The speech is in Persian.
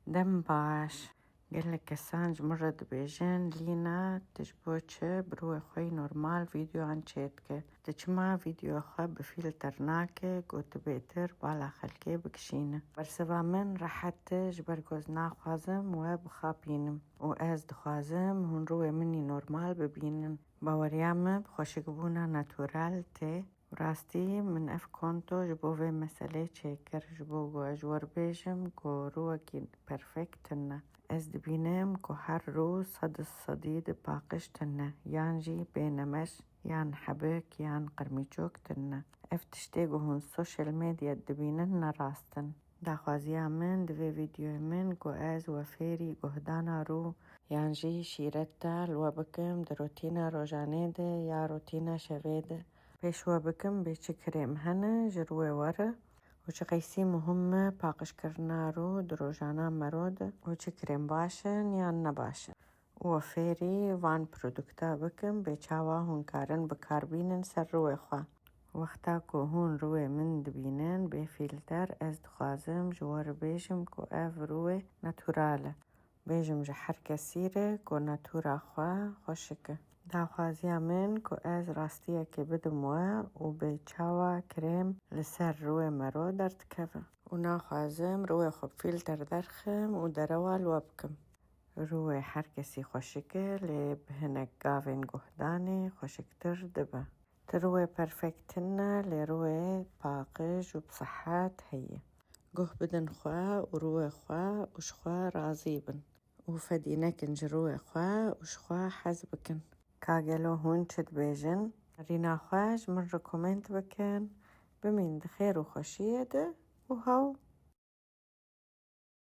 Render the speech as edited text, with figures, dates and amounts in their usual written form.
دم باش قال لك السانج مرة دبيجن لينا تجبوتش بروي خوي نورمال فيديو عن شيتك تجمع فيديو خوا بفيلترناكي قوت بيتر بالا خلقي بكشينة برسبا من راحت جبرقوزنا خوازم وبخابينم وآز دخوازم هون روي مني نورمال ببينن باوريام بخوشقبونا ناتورال تي راستي من اف كونتو جبو في مسألة شكر جبو جو اجور بيجم جو روكي برفكتنا از دبينم جو هر روز صد الصديد باقشتنا يانجي بينمش يان حبك يان قرميجوك تنا اف تشتيقو هون السوشيال ميديا دبيننا راستن داخوازيا من دوي فيديو من جو از وفيري جهدانا رو يانجي شيرتا الوبكم دروتينا روجانيده يا روتينا شويده پیشوا بکم به چه کریم هنه جروه وره و چه قیسی مهمه پاقش کرنا رو دروجانا مرود و چه کریم باشن یا نباشن و فیری وان پرودکتا بکم به چاوا هون کارن بکاربینن سر روی خواه وقتا که هون روی من دبینن به فیلتر از دخوازم جوار بیشم که اف روی ناتوراله بیشم جه هر کسیره که ناتورا خواه خوشکه داخوازیا من که از راستیه که بدموه و به چاوا کریم لسر روی مرو درتکوه و ناخوازم روی خوب فیلتر درخم و دروال وبکم روی هر کسی خوشکه لی بهنک گاوین گهدانه خوشکتر دبه تروي برفكتنا لروي باقج وبصحات هي قه بدن خوا وروي خوا وشخوا راضيبن وفدينك نجروي خوا وشخوا حزبكن كاقلو هون شد بيجن رينا خواج من ركومنت بكن بمين دخير وخشيده وهو